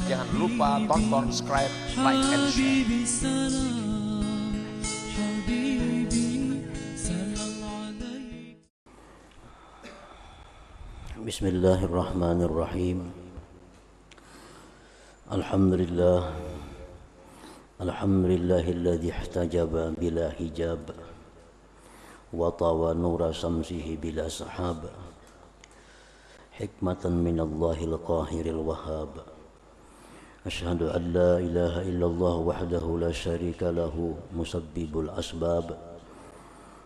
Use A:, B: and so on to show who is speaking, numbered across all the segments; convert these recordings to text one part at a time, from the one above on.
A: Jangan lupa tonton, subscribe, like, and share.
B: Bismillahirrahmanirrahim. Alhamdulillahilladzi ihtajaba bila hijab wa tawa nura samsihi bila sahab, hikmatan minallahil qahiril wahhab. Asyhadu an la ilaha illallah wahdahu la syarika lahu musabbibul asbab,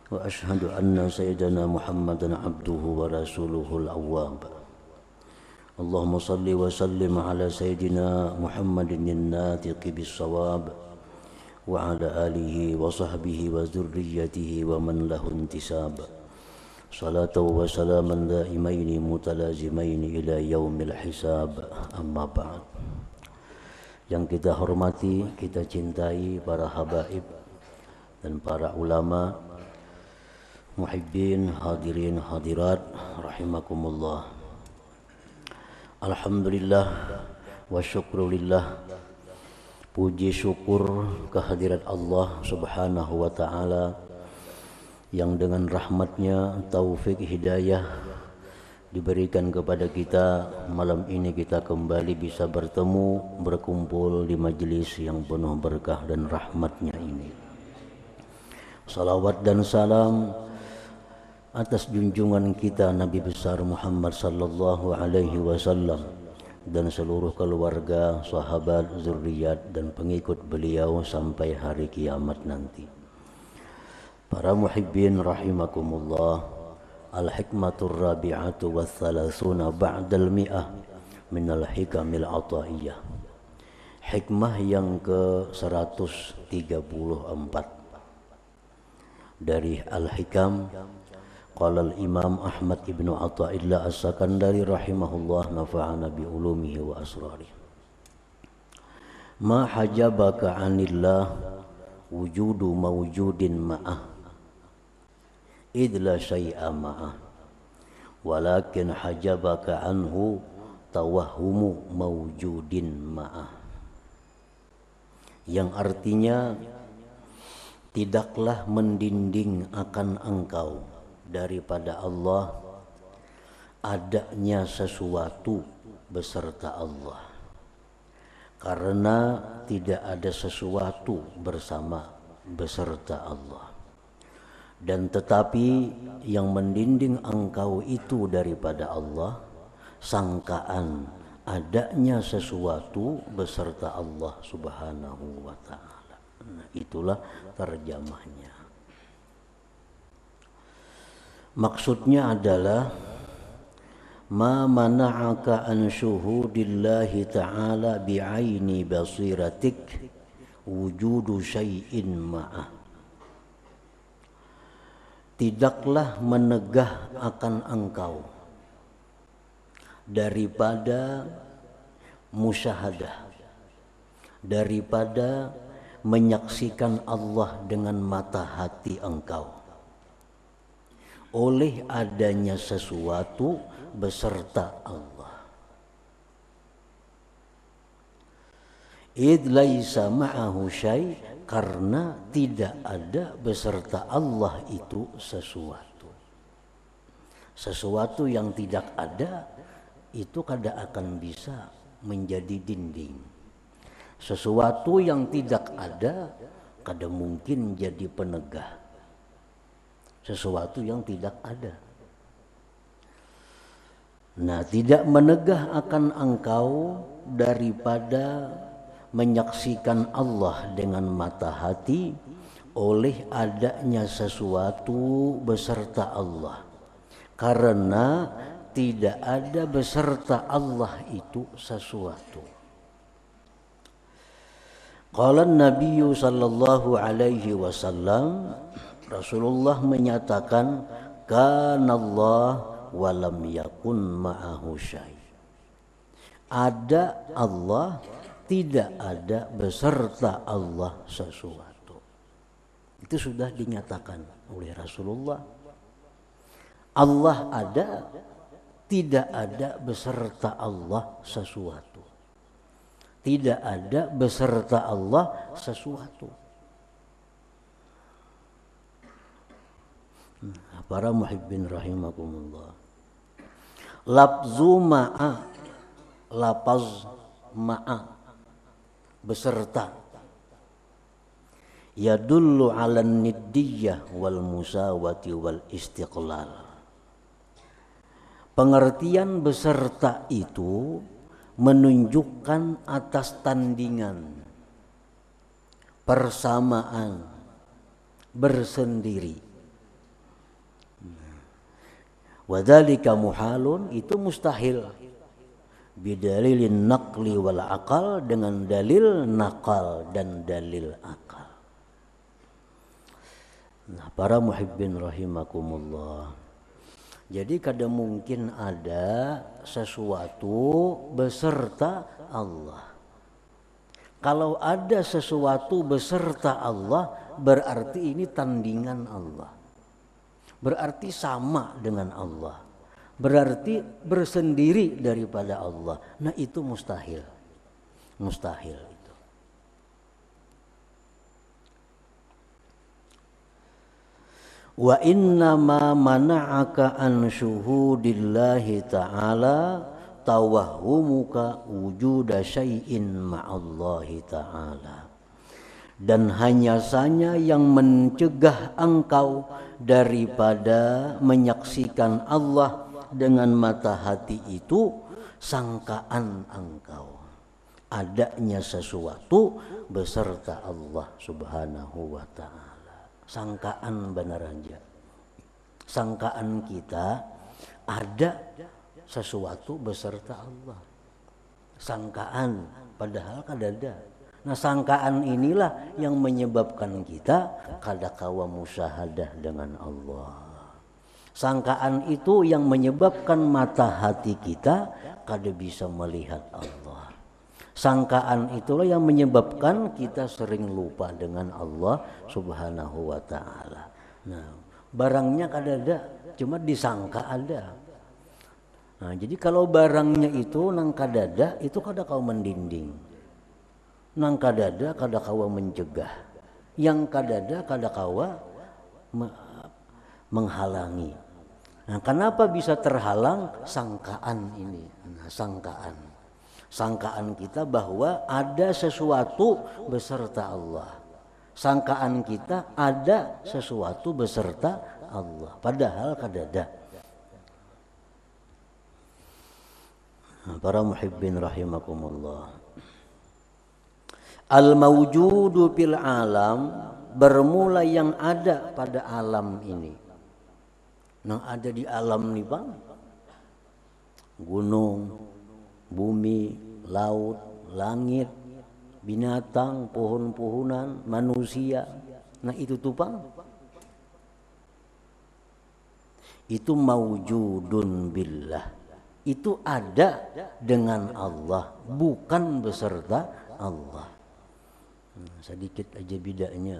B: wa asyhadu anna sayyidana Muhammadan abduhu wa rasuluhul awwab. Allahumma salli wa sallim ala sayyidina Muhammadin natiqi bis sawab, wa ala alihi wa sahbihi wa dzurriyyatihi wa man lahu intisab. Salatu wa salaman daimaini mutalazimaini ila yaumil hisab. Amma ba'd. Yang kita hormati, kita cintai para habaib dan para ulama, muhibbin, hadirin, hadirat, rahimakumullah. Alhamdulillah wa syukrulillah. Puji syukur kehadirat Allah subhanahu wa ta'ala yang dengan rahmatnya, taufik, hidayah diberikan kepada kita. Malam ini kita kembali bisa bertemu, berkumpul di majelis yang penuh berkah dan rahmatnya ini. Salawat dan salam atas junjungan kita Nabi besar Muhammad sallallahu alaihi wasallam dan seluruh keluarga, sahabat, zuriat dan pengikut beliau sampai hari kiamat nanti. Para muhibbin rahimakumullah. Al-hikmatur rabi'atu wa thalathuna ba'dal mi'ah minal hikamil ataiyah. Hikmah yang ke-134 dari Al-Hikam. Qala al-Imam Ahmad ibnu Athaillah as-Sakandari rahimahullah, nafa'ana bi ulumihi wa asrarih. Ma hajabaka 'anillah wujudu mawjudin ma'ah idla syai'a ma'ah, walakin hajabaka anhu tawahhumu mawjudin ma'ah. Yang artinya, tidaklah mendinding akan engkau daripada Allah adanya sesuatu beserta Allah, karena tidak ada sesuatu bersama beserta Allah. Dan tetapi yang mendinding engkau itu daripada Allah sangkaan adanya sesuatu beserta Allah subhanahu wa ta'ala. Nah, itulah terjemahnya. Maksudnya adalah ma mana'aka an syuhudillahi ta'ala bi'aini basiratik wujudu syai'in ma'ah. Tidaklah menegah akan engkau daripada musyahadah, daripada menyaksikan Allah dengan mata hati engkau, oleh adanya sesuatu beserta Allah. Id laisa ma'ahu syai', karena tidak ada beserta Allah itu sesuatu. Sesuatu yang tidak ada itu kada akan bisa menjadi dinding. Sesuatu yang tidak ada kada mungkin jadi penegah. Sesuatu yang tidak ada. Nah, tidak menegah akan engkau daripada menyaksikan Allah dengan mata hati oleh adanya sesuatu beserta Allah, karena tidak ada beserta Allah itu sesuatu. Qala Nabi sallallahu alaihi wasallam, Rasulullah menyatakan, kana Allah wa lam yakun ma'ahu syai'. Ada Allah, tidak ada beserta Allah sesuatu. Itu sudah dinyatakan oleh Rasulullah. Allah ada, tidak ada beserta Allah sesuatu. Tidak ada beserta Allah sesuatu. Para muhibbin rahimakumullah. Lafzu ma'a, lafaz ma'a, beserta, yadullu ala niddiyah wal musawati wal istiqlal. Pengertian beserta itu menunjukkan atas tandingan, persamaan, bersendiri. Wadzalika muhalun, itu mustahil. Bidalilin naqli wal akal, dengan dalil nakal dan dalil akal. Nah, para muhibbin rahimakumullah. Jadi kadang mungkin ada sesuatu beserta Allah. Kalau ada sesuatu beserta Allah, berarti ini tandingan Allah. Berarti sama dengan Allah. Berarti bersendiri daripada Allah. Nah, itu mustahil. Mustahil itu. Wa inna ma mana'aka an syuhudillahi ta'ala tawahhumuka wujuda syai'in ma'allahi ta'ala. Dan hanya saja yang mencegah engkau daripada menyaksikan Allah dengan mata hati itu sangkaan engkau adanya sesuatu beserta Allah subhanahu wa ta'ala. Sangkaan benar aja. Sangkaan kita ada sesuatu beserta Allah. Sangkaan padahal kadada. Nah, sangkaan inilah yang menyebabkan kita kadakawa musyahadah dengan Allah. Sangkaan itu yang menyebabkan mata hati kita kada bisa melihat Allah. Sangkaan itulah yang menyebabkan kita sering lupa dengan Allah subhanahu wa ta'ala. Nah, barangnya kada ada, cuma disangka ada. Nah, jadi kalau barangnya itu nang kada ada, itu kada kau mendinding. Nang kadada kada kawa mencegah, yang kadada kada kawa menghalangi. Nah, kenapa bisa terhalang? Sangkaan ini. Nah, sangkaan kita bahwa ada sesuatu beserta Allah. Sangkaan kita ada sesuatu beserta Allah, padahal kadada. Nah, para muhibbin rahimakumullah. Al-mawjudu fil alam, bermula yang ada pada alam ini. Yang ada di alam nih bang, gunung, bumi, laut, langit, binatang, pohon-pohonan, manusia. Nah itu tuh bang, itu mawjudun billah. Itu ada dengan Allah, bukan beserta Allah. Sedikit aja bedanya.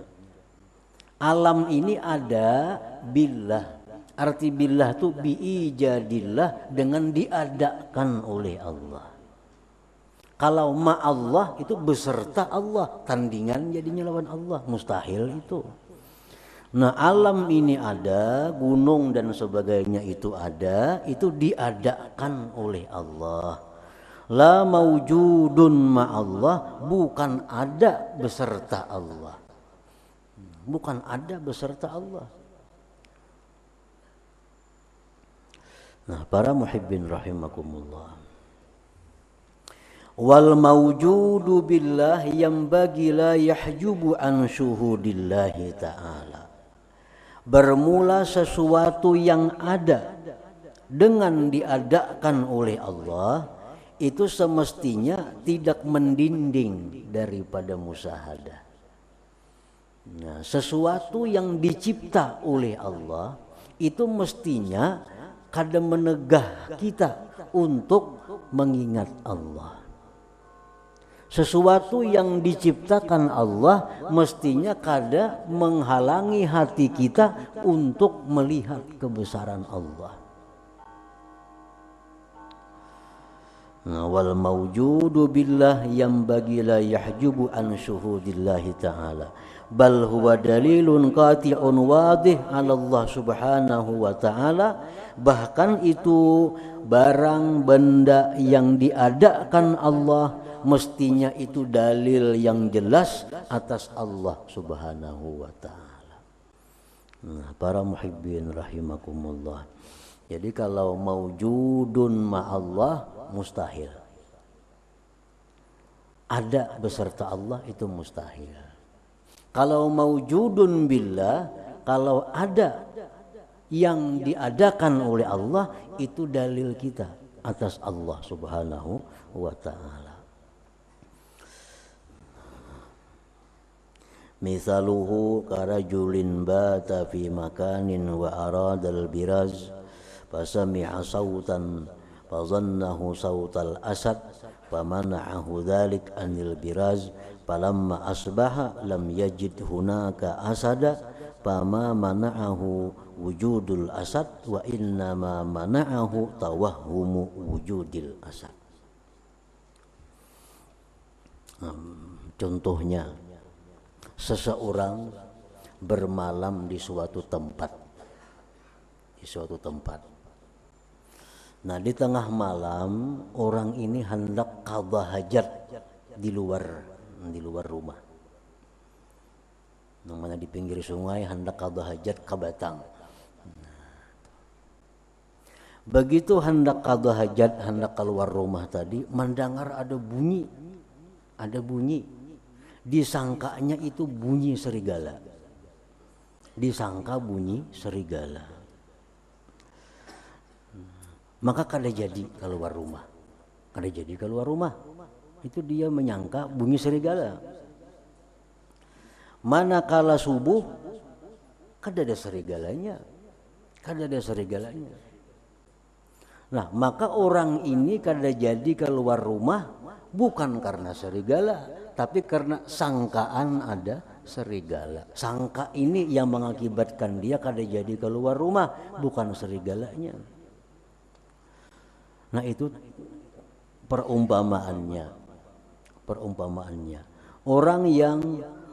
B: Alam ini ada billah. Arti billah itu biijadillah, dengan diadakan oleh Allah. Kalau ma'allah itu beserta Allah, tandingan jadinya lawan Allah, mustahil itu. Nah, alam ini ada, gunung dan sebagainya itu ada, itu diadakan oleh Allah. La mawjudun ma'allah, bukan ada beserta Allah. Bukan ada beserta Allah. Nah, para muhibbin rahimakumullah. Wal mawjudu billah yambagi la yahjubu an syuhudillahi ta'ala. Bermula sesuatu yang ada dengan diadakan oleh Allah, itu semestinya tidak mendinding daripada musyahadah. Nah, sesuatu yang dicipta oleh Allah itu mestinya kada menegah kita untuk mengingat Allah. Sesuatu yang diciptakan Allah mestinya kada menghalangi hati kita untuk melihat kebesaran Allah. Wal mawjudu billah yanbaghi la yahjubu an syuhudillahi ta'ala bal huwa dalilun qati'un wadih 'ala Allah subhanahu wa ta'ala. Bahkan itu barang benda yang diadakan Allah mestinya itu dalil yang jelas atas Allah subhanahu wa ta'ala. Para muhibbin rahimakumullah. Jadi kalau maujudun ma'allah mustahil. Ada beserta Allah itu mustahil. Kalau maujudun billah, kalau ada yang diadakan oleh Allah itu dalil kita atas Allah subhanahu wa ta'ala. Misaluhu karajulin bata fi makanin wa aradal biraz fasami'a sautan fazannahu sautal asad famana'ahu dhalik anil biraz falamma asbaha lam yajid hunaka asada fama mana'ahu wujudul asad wa innama mana'ahu tawahhumu wujudil asad. Contohnya, seseorang bermalam di suatu tempat. Nah, di tengah malam orang ini hendak qadha hajat di luar rumah. Namanya di pinggir sungai hendak qadha hajat ke Batang. Begitu hendak qadha hajat, hendak keluar rumah tadi, mendengar ada bunyi. Disangkanya itu bunyi serigala. Disangka bunyi serigala. Maka kada jadi keluar rumah. Itu dia menyangka bunyi serigala. Manakala subuh kada ada serigalanya. Nah, maka orang ini kada jadi keluar rumah bukan karena serigala, tapi karena sangkaan ada serigala. Sangka ini yang mengakibatkan dia kada jadi keluar rumah, bukan serigalanya. Nah, itu perumpamaannya. Orang yang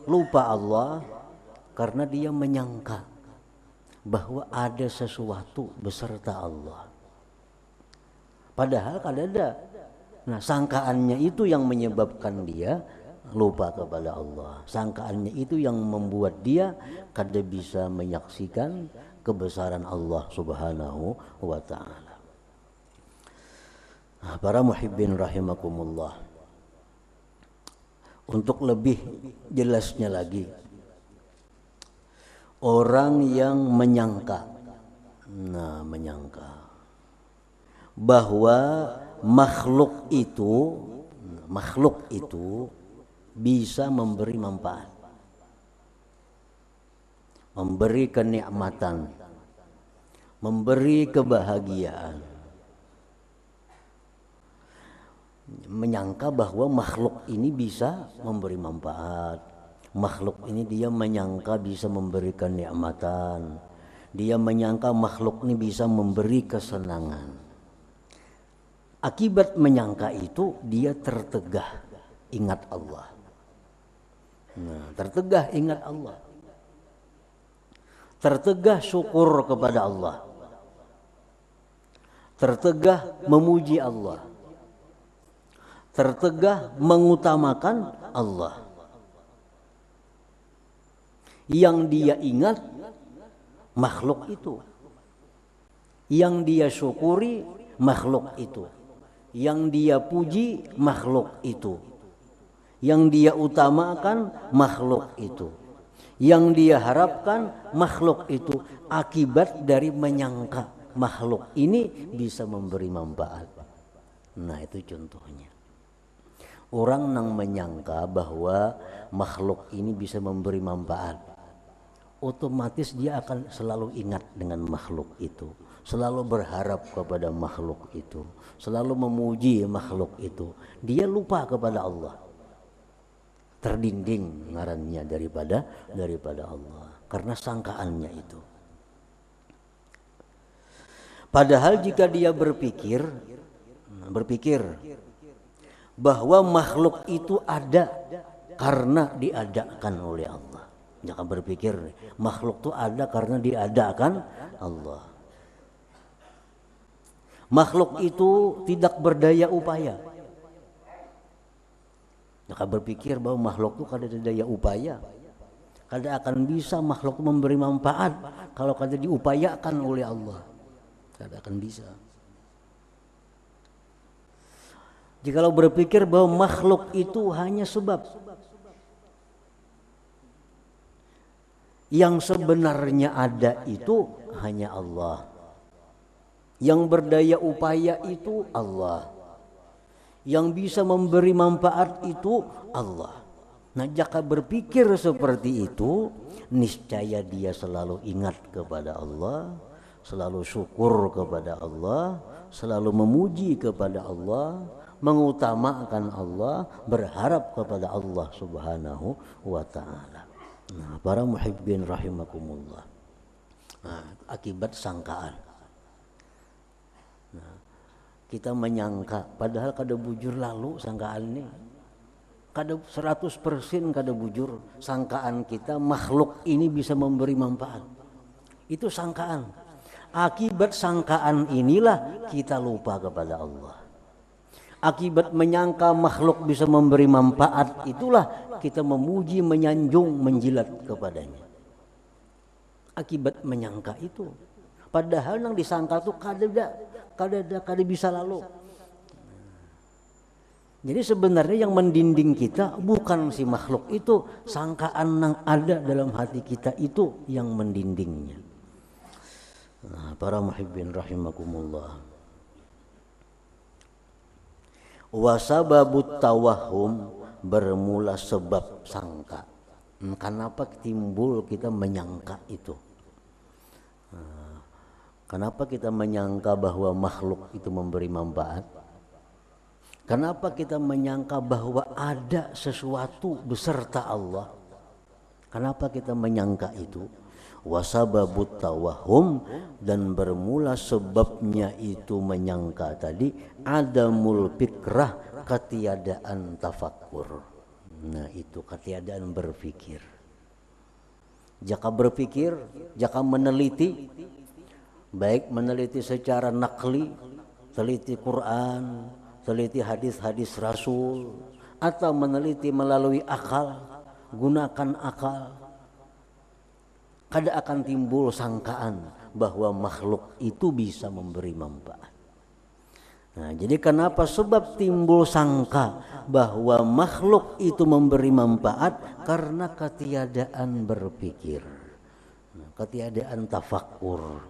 B: lupa Allah karena dia menyangka bahwa ada sesuatu beserta Allah. Padahal kada ada. Nah, sangkaannya itu yang menyebabkan dia lupa kepada Allah. Sangkaannya itu yang membuat dia kada bisa menyaksikan kebesaran Allah subhanahu wa ta'ala. Nah, para muhibbin rahimakumullah, untuk lebih jelasnya lagi, orang yang menyangka bahwa makhluk itu bisa memberi manfaat, memberi kenikmatan, memberi kebahagiaan. Menyangka bahwa makhluk ini bisa memberi manfaat, makhluk ini dia menyangka bisa memberikan kenikmatan, dia menyangka makhluk ini bisa memberi kesenangan. Akibat menyangka itu dia tertegah ingat Allah. Tertegah syukur kepada Allah, tertegah memuji Allah, tertegah mengutamakan Allah. Yang dia ingat makhluk itu, yang dia syukuri makhluk itu, yang dia puji makhluk itu, yang dia utamakan makhluk itu, yang dia harapkan makhluk itu. Akibat dari menyangka makhluk ini bisa memberi manfaat. Nah, itu contohnya. Orang yang menyangka bahwa makhluk ini bisa memberi manfaat, otomatis dia akan selalu ingat dengan makhluk itu, selalu berharap kepada makhluk itu, selalu memuji makhluk itu. Dia lupa kepada Allah, terdinding ngarannya daripada Allah karena sangkaannya itu. Padahal jika dia berpikir bahwa makhluk itu ada karena diadakan oleh Allah. Jangan berpikir makhluk itu ada karena diadakan Allah. Makhluk itu tidak berdaya upaya. Jangan berpikir bahwa makhluk itu kada ada daya upaya. Kada akan bisa makhluk memberi manfaat kalau kada diupayakan oleh Allah. Kada akan bisa. Jikalau berpikir bahwa makhluk itu hanya sebab, yang sebenarnya ada itu hanya Allah. Yang berdaya upaya itu Allah. Yang bisa memberi manfaat itu Allah. Nah, jika berpikir seperti itu, niscaya dia selalu ingat kepada Allah, selalu syukur kepada Allah, selalu memuji kepada Allah, mengutamakan Allah, berharap kepada Allah Subhanahu wa ta'ala. Nah, para muhibbin rahimakumullah. Nah, akibat sangkaan. Nah, kita menyangka padahal kada bujur lalu sangkaan ini. Kada 100% kada bujur sangkaan kita makhluk ini bisa memberi manfaat. Itu sangkaan. Akibat sangkaan inilah kita lupa kepada Allah. Akibat menyangka makhluk bisa memberi manfaat itulah kita memuji, menyanjung, menjilat kepadanya. Akibat menyangka itu. Padahal yang disangka itu kada bisa lalu. Jadi sebenarnya yang mendinding kita bukan si makhluk itu, sangkaan yang ada dalam hati kita itu yang mendindingnya. Nah, para muhibbin rahimakumullah. Wasababut tawahum, bermula sebab sangka. Kenapa timbul kita menyangka itu? Kenapa kita menyangka bahwa makhluk itu memberi manfaat? Kenapa kita menyangka bahwa ada sesuatu beserta Allah? Kenapa kita menyangka itu? Wasababut tawahum, dan bermula sebabnya itu menyangka tadi adamul fikrah, ketiadaan tafakkur. Nah, itu ketiadaan berpikir. Jika berpikir, jika meneliti, baik meneliti secara nakli, teliti Quran, teliti hadis-hadis Rasul, atau meneliti melalui akal, gunakan akal, kada akan timbul sangkaan bahwa makhluk itu bisa memberi manfaat. Nah, jadi kenapa sebab timbul sangka bahwa makhluk itu memberi manfaat? Karena ketiadaan berpikir, ketiadaan tafakkur,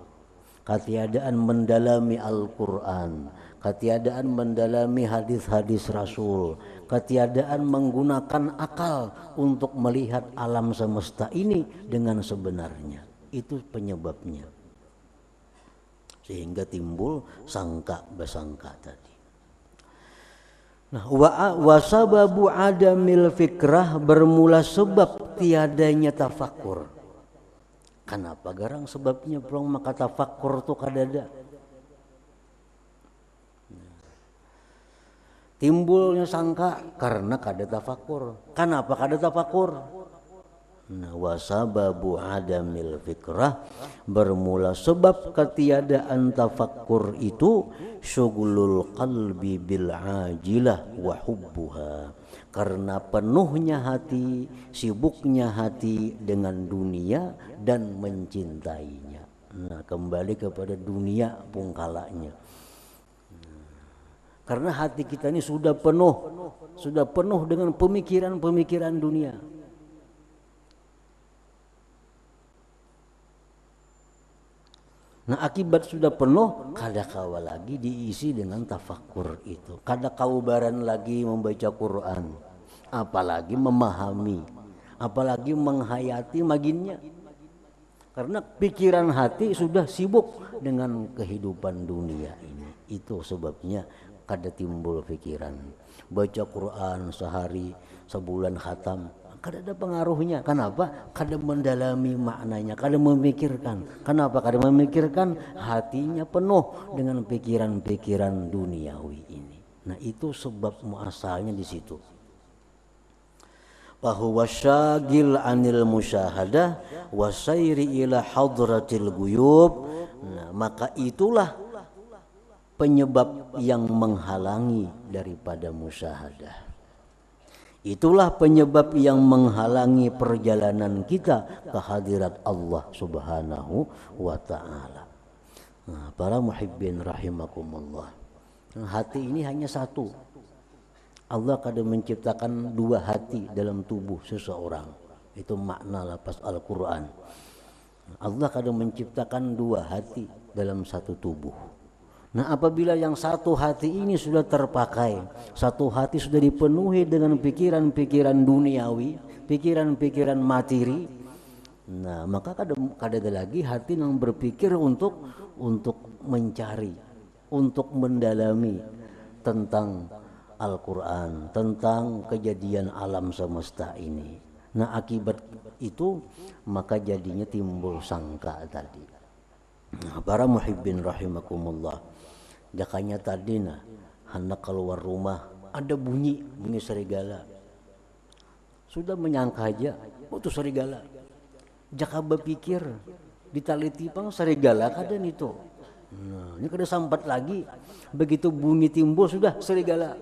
B: ketiadaan mendalami Al-Quran, ketiadaan mendalami hadis-hadis Rasul, ketiadaan menggunakan akal untuk melihat alam semesta ini dengan sebenarnya. Itu penyebabnya. Sehingga timbul sangka besangka tadi. Nah, wasababu adamil fikrah, bermula sebab tiadanya tafakkur. Kenapa garang sebabnya belum maka tafakkur itu kadada? Timbulnya sangka karena kada tafakkur. Kenapa kada tafakkur? Nah, wasababu adamil fikrah, bermula sebab ketiadaan tafakkur itu syughlul qalbi bil ajilah wa hubbuha, karena penuhnya hati, sibuknya hati dengan dunia dan mencintainya. Nah, kembali kepada dunia pungkalanya. Karena hati kita ini sudah penuh dengan pemikiran-pemikiran dunia. Nah, akibat sudah penuh, kada kawa lagi diisi dengan tafakkur itu. Kada kaubaran lagi membaca Quran, apalagi memahami, apalagi menghayati maginnya. Karena pikiran hati sudah sibuk dengan kehidupan dunia ini. Itu sebabnya kada timbul pikiran. Baca Quran sehari, sebulan khatam, kada ada pengaruhnya. Kenapa? Kada mendalami maknanya, kada memikirkan. Kenapa kada memikirkan? Hatinya penuh dengan pikiran-pikiran duniawi ini. Nah itu sebab muasalnya di situ. Fahuwa syagil anil musyahadah wasairi ila hadratil guyub. Nah, maka itulah penyebab yang menghalangi daripada musyahadah. Itulah penyebab yang menghalangi perjalanan kita ke hadirat Allah Subhanahu wa taala. Nah, para muhibbin rahimakumullah. Hati ini hanya satu. Allah kadang menciptakan dua hati dalam tubuh seseorang. Itu makna lafaz Al-Quran. Allah kadang menciptakan dua hati dalam satu tubuh. Nah apabila yang satu hati ini sudah terpakai, satu hati sudah dipenuhi dengan pikiran-pikiran duniawi, pikiran-pikiran materi, nah maka kada lagi hati yang berpikir untuk mencari, untuk mendalami tentang Al-Quran, tentang kejadian alam semesta ini. Nah akibat itu maka jadinya timbul sangka tadi. Nah, para muhibbin rahimakumullah, jakanya tadi nah hendak keluar rumah ada bunyi serigala. Sudah menyangka aja itu serigala. Jaka berpikir ditaliti pang serigala kadan itu. Nah, ini kada sambat lagi, begitu bunyi timbul sudah serigala.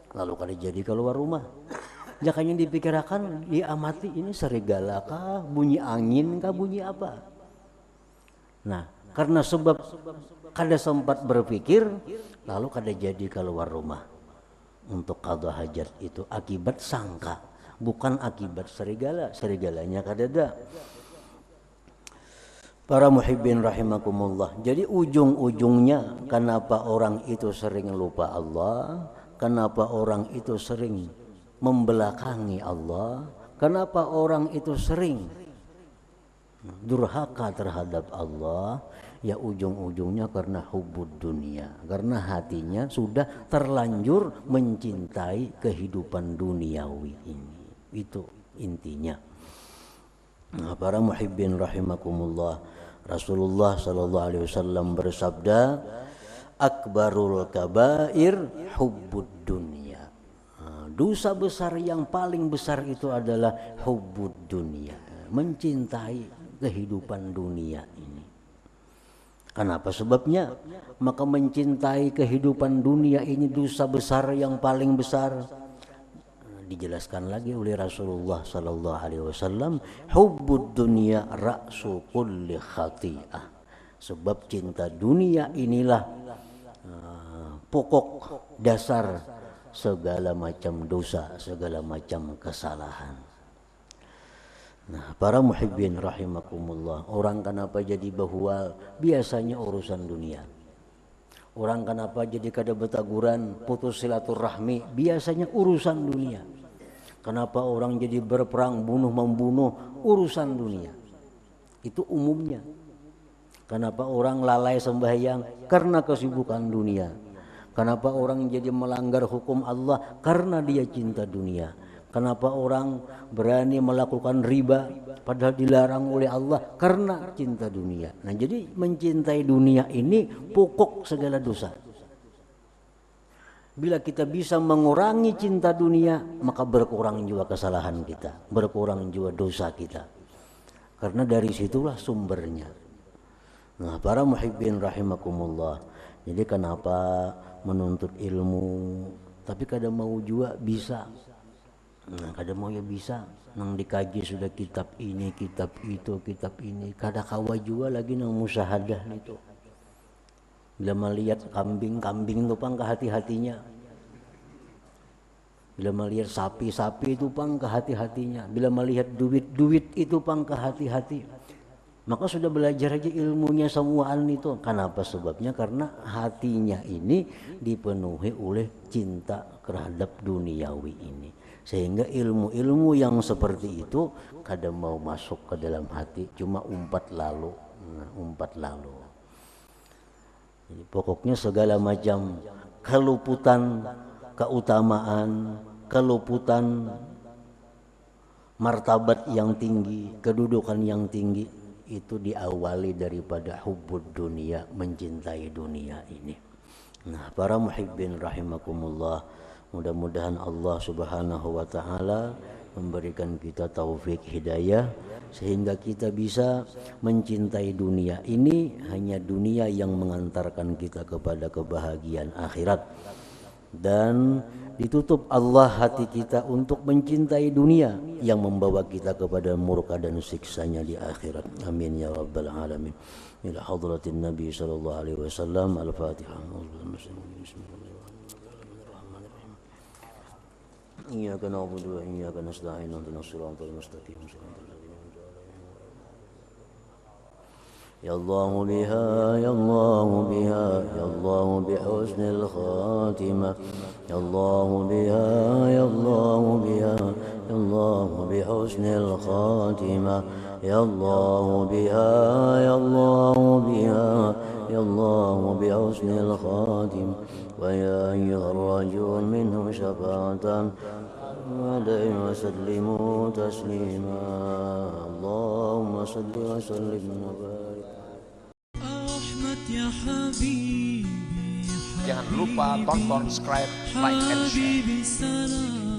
B: Lalu kada jadi keluar rumah. Jakanya dipikirkan, diamati ini serigala kah, bunyi angin kah, bunyi apa. Nah karena sebab kada sempat berpikir, lalu kada jadi keluar rumah untuk qada hajat. Itu akibat sangka, bukan akibat serigala. Serigalanya kada ada. Para muhibbin rahimakumullah. Jadi ujung-ujungnya kenapa orang itu sering lupa Allah, kenapa orang itu sering membelakangi Allah, kenapa orang itu sering durhaka terhadap Allah, ya ujung-ujungnya karena hubbud dunia, karena hatinya sudah terlanjur mencintai kehidupan duniawi ini. Itu intinya. Nah, para muhibbin rahimakumullah, Rasulullah sallallahu alaihi wasallam bersabda, akbarul kabair hubbud dunia. Dosa besar yang paling besar itu adalah hubbud dunia, mencintai kehidupan dunia ini. Kenapa sebabnya? Maka mencintai kehidupan dunia ini dosa besar yang paling besar. Dijelaskan lagi oleh Rasulullah sallallahu alaihi wasallam, hubbud dunya ra'su kulli khati'ah. Sebab cinta dunia inilah pokok dasar segala macam dosa, segala macam kesalahan. Nah, para muhibbin rahimakumullah, orang kenapa jadi bahwa biasanya urusan dunia. Orang kenapa jadi kada betaguran, putus silaturahmi, biasanya urusan dunia. Kenapa orang jadi berperang, bunuh membunuh, urusan dunia. Itu umumnya. Kenapa orang lalai sembahyang? Karena kesibukan dunia. Kenapa orang jadi melanggar hukum Allah? Karena dia cinta dunia. Kenapa orang berani melakukan riba padahal dilarang oleh Allah? Karena cinta dunia. Nah, jadi mencintai dunia ini pokok segala dosa. Bila kita bisa mengurangi cinta dunia, maka berkurang juga kesalahan kita, berkurang juga dosa kita. Karena dari situlah sumbernya. Nah, para muhibbin rahimakumullah, jadi kenapa menuntut ilmu tapi kadang mau juga bisa. Nah, kadang mau ya bisa, nang dikaji sudah kitab ini, kitab itu, kitab ini, kada kawa juga lagi nang musyahadah itu. Bila melihat kambing-kambing itu pang ke hati-hatinya. Bila melihat sapi-sapi itu pang ke hati-hatinya. Bila melihat duit-duit itu pang ke hati-hati. Maka sudah belajar aja ilmunya semuaan itu. Kenapa sebabnya? Karena hatinya ini dipenuhi oleh cinta terhadap duniawi ini. Sehingga ilmu-ilmu yang seperti itu kadang mau masuk ke dalam hati, cuma umpat lalu. Jadi pokoknya segala macam keluputan keutamaan, keluputan martabat yang tinggi, kedudukan yang tinggi, itu diawali daripada hubbud dunia, mencintai dunia ini. Nah, para muhibbin rahimakumullah, mudah-mudahan Allah Subhanahu wa taala memberikan kita taufik hidayah sehingga kita bisa mencintai dunia ini, hanya dunia yang mengantarkan kita kepada kebahagiaan akhirat, dan ditutup Allah hati kita untuk mencintai dunia yang membawa kita kepada murka dan siksanya di akhirat. Amin ya rabbal alamin. Ila hadratin Nabi sallallahu alaihi wasallam. Al-Fatihah. Iyyaka na'budu wa iyyaka nasta'in. Ihdinas siratal mustaqim. Ya Allah biha, ya Allah biha, ya Allah bihusnil khatimah. Ya Allah biha, ya Allah biha, ya Allah bihusnil khatimah. Ya Allah biha, ya Allah biha, ya Allah bihusnil khatimah. Wa ya ayyuhar rajul minhu syafa'atan عليه وسلموا تسليما. اللهم صل وسلم وبارك.
C: أحمد يا حبيبي
A: Jangan lupa tonton, subscribe, like, and share.
C: حبيبي سلام